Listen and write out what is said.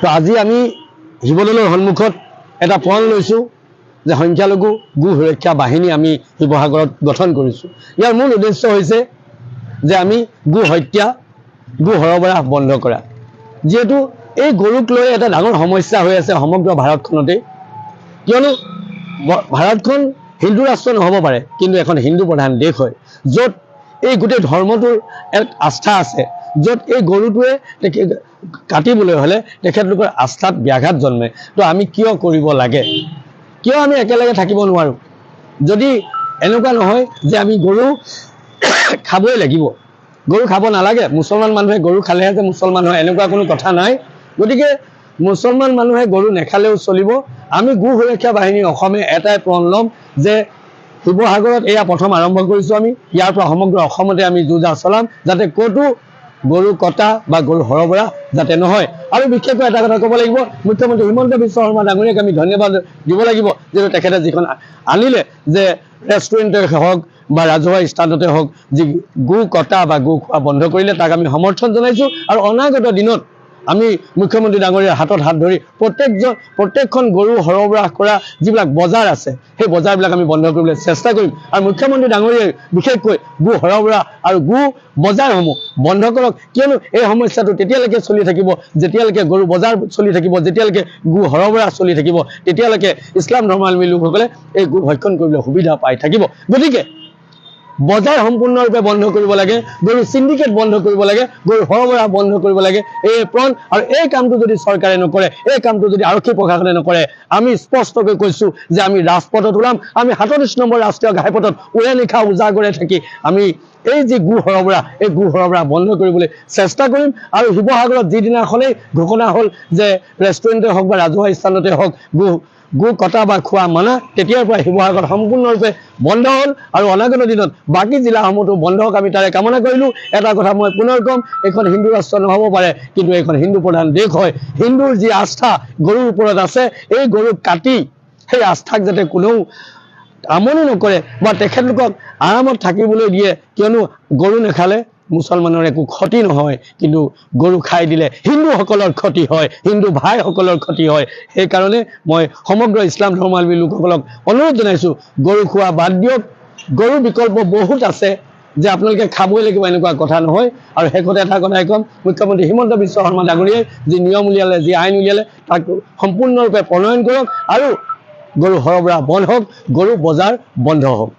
তো আজি আমি শিৱদৌলৰ সন্মুখত এটা প্ৰণ লৈছোঁ যে সংখ্যালঘু গো সুৰক্ষা বাহিনী আমি শিৱসাগৰত গঠন কৰিছোঁ। ইয়াৰ মূল উদ্দেশ্য হৈছে যে আমি গো হত্যা গো সৰবৰাহ বন্ধ কৰা। যিহেতু এই গৰুক লৈ এটা ডাঙৰ সমস্যা হৈ আছে সমগ্ৰ ভাৰতখনতেই, কিয়নো ভাৰতখন হিন্দু ৰাষ্ট্ৰ নহ'ব পাৰে কিন্তু এখন হিন্দু প্ৰধান দেশ হয়, য'ত এই গোটেই ধৰ্মটোৰ এক আস্থা আছে, য'ত এই গৰুটোৱে কাটিবলৈ হ'লে তেখেতলোকৰ আস্থাত ব্যাঘাত জন্মে। তো আমি কিয় কৰিব লাগে, কিয় আমি একেলগে থাকিব নোৱাৰোঁ? যদি এনেকুৱা নহয় যে আমি গৰু খাবই লাগিব, গৰু খাব নালাগে, মুছলমান মানুহে গৰু খালেহে যে মুছলমান হয় এনেকুৱা কোনো কথা নাই। গতিকে মুছলমান মানুহে গৰু নেখালেও চলিব। আমি গো সুৰক্ষা বাহিনী অসমে এটাই প্ৰণ ল'ম যে শিৱসাগৰত এয়া প্ৰথম আৰম্ভ কৰিছোঁ আমি, ইয়াৰ পৰা সমগ্ৰ অসমতে আমি যুঁজা চলাম যাতে ক'তো গৰু কটা বা গৰু সৰবৰাহ যাতে নহয়। আৰু বিশেষকৈ এটা কথা ক'ব লাগিব, মুখ্যমন্ত্ৰী হিমন্ত বিশ্ব শৰ্মা ডাঙৰীয়াক আমি ধন্যবাদ দিব লাগিব, যিহেতু তেখেতে যিখন আনিলে যে ৰেষ্টুৰেণ্টে হওক বা ৰাজহুৱা স্থানতে হওক যি গো কটা বা গো খোৱা বন্ধ কৰিলে, তাক আমি সমৰ্থন জনাইছোঁ। আৰু অনাগত দিনত আমি মুখ্যমন্ত্ৰী ডাঙৰীয়াৰ হাতত হাত ধৰি প্ৰত্যেকখন গৰু সৰবৰাহ কৰা যিবিলাক বজাৰ আছে সেই বজাৰবিলাক আমি বন্ধ কৰিবলৈ চেষ্টা কৰিম। আৰু মুখ্যমন্ত্ৰী ডাঙৰীয়াই বিশেষকৈ গো সৰবৰাহ আৰু গো বজাৰসমূহ বন্ধ কৰক, কিয়নো এই সমস্যাটো তেতিয়ালৈকে চলি থাকিব যেতিয়ালৈকে গৰু বজাৰ চলি থাকিব, যেতিয়ালৈকে গো সৰবৰাহ চলি থাকিব, তেতিয়ালৈকে ইছলাম ধৰ্মাৱলম্বী লোকসকলে এই গো ভক্ষণ কৰিবলৈ সুবিধা পাই থাকিব। গতিকে বজাৰ সম্পূৰ্ণৰূপে বন্ধ কৰিব লাগে, গৰু চিণ্ডিকেট বন্ধ কৰিব লাগে, গৰু সৰবৰাহ বন্ধ কৰিব লাগে, এই প্ৰণ। আৰু এই কামটো যদি চৰকাৰে নকৰে, এই কামটো যদি আৰক্ষী প্ৰশাসনে নকৰে, আমি স্পষ্টকৈ কৈছোঁ যে আমি ৰাজপথত ওলাম। আমি 37 নম্বৰ ৰাষ্ট্ৰীয় ঘাইপথত উৰে নিশা উজাগৰে থাকি আমি এই যি গো সৰবৰাহ এই গো সৰবৰাহ বন্ধ কৰিবলৈ চেষ্টা কৰিম। আৰু শিৱসাগৰত যিদিনাখনেই ঘোষণা হ'ল যে ৰেষ্টুৰেণ্টে হওক বা ৰাজহুৱা স্থানতে হওক গো কটা বা খোৱা মানা, তেতিয়াৰ পৰা শিৱসাগৰ সম্পূৰ্ণৰূপে বন্ধ হ'ল। আৰু অনাগত দিনত বাকী জিলাসমূহতো বন্ধ হওক, আমি তাৰে কামনা কৰিলোঁ। এটা কথা মই পুনৰ ক'ম, এইখন হিন্দু ৰাষ্ট্ৰ নহ'ব পাৰে কিন্তু এইখন হিন্দু প্ৰধান দেশ হয়। হিন্দুৰ যি আস্থা গৰুৰ ওপৰত আছে, এই গৰুক কাটি সেই আস্থাক যাতে কোনেও আমনি নকৰে বা তেখেতলোকক আৰামত থাকিবলৈ দিয়ে, কিয়নো গৰু নেখালে মুছলমানৰ একো ক্ষতি নহয়, কিন্তু গৰু খাই দিলে হিন্দুসকলৰ ক্ষতি হয়, হিন্দু ভাইসকলৰ ক্ষতি হয়। সেইকাৰণে মই সমগ্ৰ ইছলাম ধৰ্মাৱলম্বী লোকসকলক অনুৰোধ জনাইছোঁ, গৰু খোৱা বাদ দিয়ক। গৰু বিকল্প বহুত আছে, যে আপোনালোকে খাবই লাগিব এনেকুৱা কথা নহয়। আৰু শেষত এটা কথাই ক'ম, মুখ্যমন্ত্ৰী হিমন্ত বিশ্ব শৰ্মা ডাঙৰীয়াই যি নিয়ম উলিয়ালে, যি আইন উলিয়ালে, তাক সম্পূৰ্ণৰূপে প্ৰণয়ন কৰক আৰু গৰু সৰবৰাহ বন্ধ হওক, গৰু বজাৰ বন্ধ হওক।